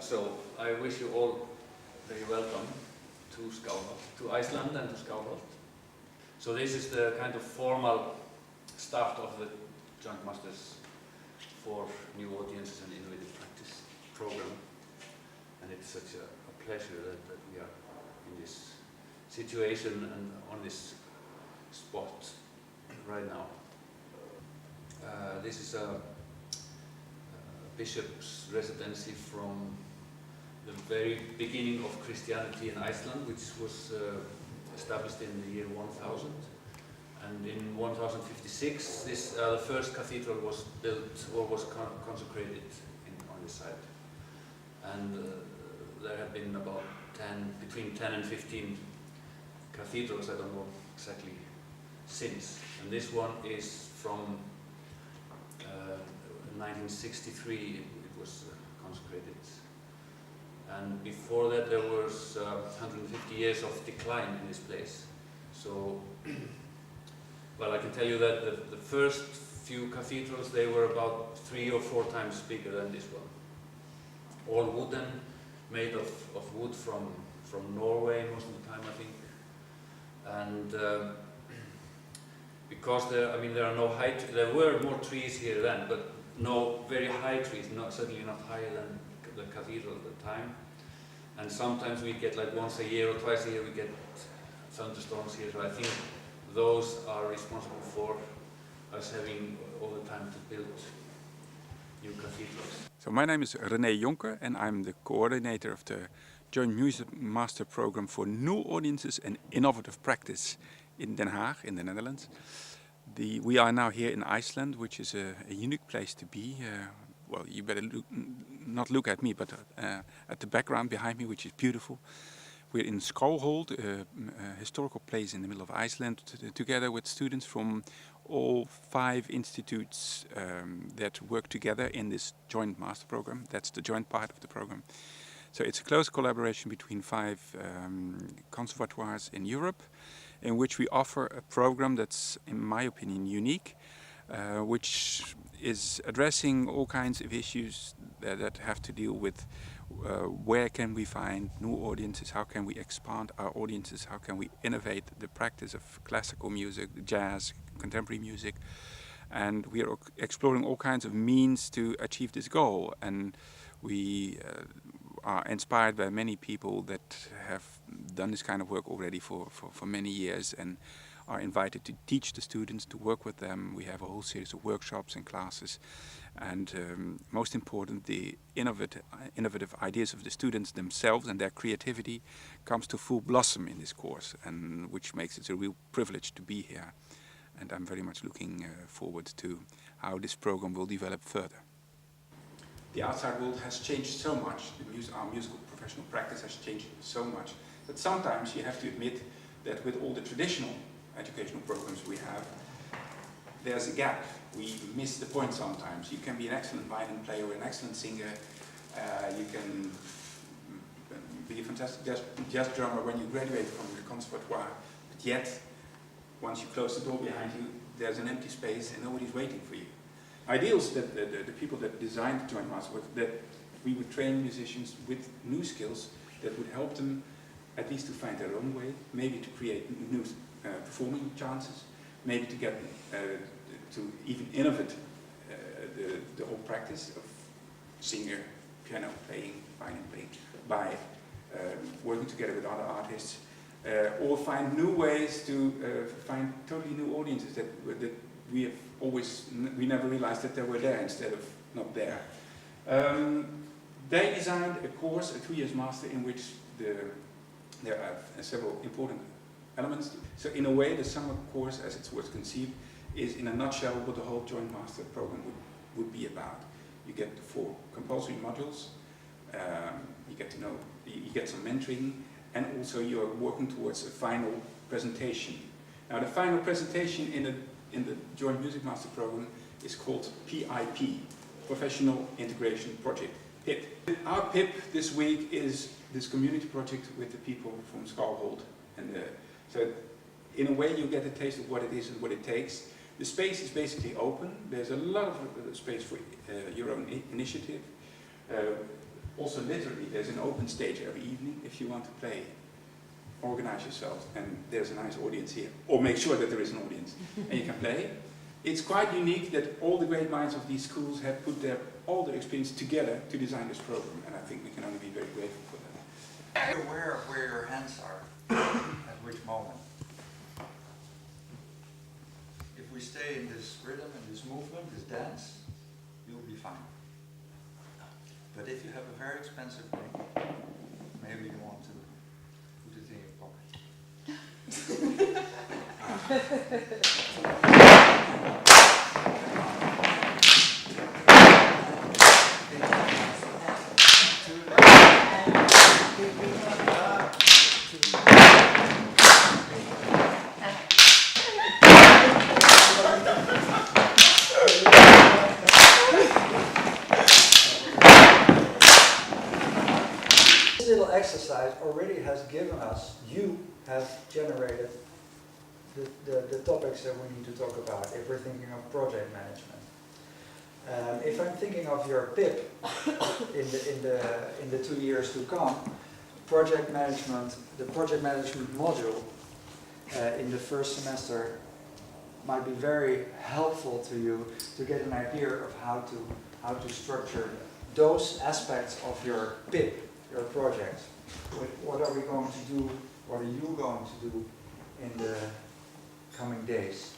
So I wish you all very welcome to Skalholt, to Iceland and to Skalholt. So this is the kind of formal start of the Joint Masters for New Audiences and Innovative Practice program. And it's such a pleasure that we are in this situation and on this spot right now. This is a bishop's residency from the very beginning of Christianity in Iceland, which was established in the year 1000. And in 1056, the first cathedral was built or was consecrated on this site. And there have been about between 10 and 15 cathedrals, I don't know exactly, since. And this one is from 1963, it was consecrated. And before that there was 150 years of decline in this place. So, well, I can tell you that the first few cathedrals, they were about 3 or 4 times bigger than this one. All wooden, made of wood from Norway most of the time, I think. And because there are no there were more trees here then, but no very high trees, certainly not higher than the cathedral at the time. And sometimes we get, like once a year or twice a year, we get thunderstorms here. So I think those are responsible for us having all the time to build new cathedrals. So my name is René Jonker and I'm the coordinator of the Joint Music Master Program for New Audiences and Innovative Practice in Den Haag, in the Netherlands. We are now here in Iceland, which is a unique place to be. Well, you better not look at me, but at the background behind me, which is beautiful. We're in Skalholt, a historical place in the middle of Iceland, together with students from all 5 institutes that work together in this joint master program. That's the joint part of the program. So it's a close collaboration between 5 conservatoires in Europe, in which we offer a program that's, in my opinion, unique, which is addressing all kinds of issues that have to deal with where can we find new audiences, how can we expand our audiences, how can we innovate the practice of classical music, jazz, contemporary music. And we are exploring all kinds of means to achieve this goal. And we are inspired by many people that have done this kind of work already for many years and are invited to teach the students, to work with them. We have a whole series of workshops and classes. And most important, the innovative ideas of the students themselves and their creativity comes to full blossom in this course, and which makes it a real privilege to be here. And I'm very much looking forward to how this program will develop further. The outside world has changed so much, our musical professional practice has changed so much, that sometimes you have to admit that with all the traditional educational programs we have, there's a gap. We miss the point sometimes. You can be an excellent violin player or an excellent singer, you can be a fantastic jazz drummer when you graduate from the conservatoire, but yet, once you close the door behind you, there's an empty space and nobody's waiting for you. Ideals that the people that designed the Joint Master was that we would train musicians with new skills that would help them at least to find their own way, maybe to create new performing chances, maybe to get to even innovate the whole practice of singer, piano playing, violin playing, by working together with other artists, or find new ways to find totally new audiences that we never realized that they were there instead of not there. They designed a course, a 2-year master, in which there are several important elements. So in a way, the summer course, as it was conceived, is in a nutshell what the whole joint master program would be about. You get the 4 compulsory modules, you get to know, you get some mentoring, and also you're working towards a final presentation. Now the final presentation in the Joint Music Master Program is called PIP, Professional Integration Project, PIP. Our PIP this week is this community project with the people from Skalholt. And so in a way you get a taste of what it is and what it takes. The space is basically open. There's a lot of space for your own initiative. also literally, there's an open stage every evening if you want to play. Organize yourself, and there's a nice audience here, or make sure that there is an audience, and you can play. It's quite unique that all the great minds of these schools have put all their experience together to design this program, and I think we can only be very grateful for that. Are you aware of where your hands are at which moment? If we stay in this rhythm and this movement, this dance, you'll be fine. But if you have a very expensive ring, maybe you want to put it in your pocket. This little exercise already has given us, you have generated the topics that we need to talk about if we're thinking of project management. If I'm thinking of your PIP in the 2 years to come, project management, the project management module in the first semester might be very helpful to you to get an idea of how to structure those aspects of your PIP, your project. What are we going to do? What are you going to do in the coming days?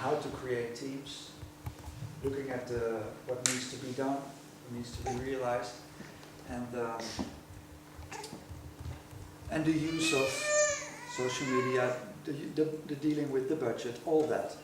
How to create teams, looking at what needs to be done, what needs to be realized, and the use of social media, the dealing with the budget, all that.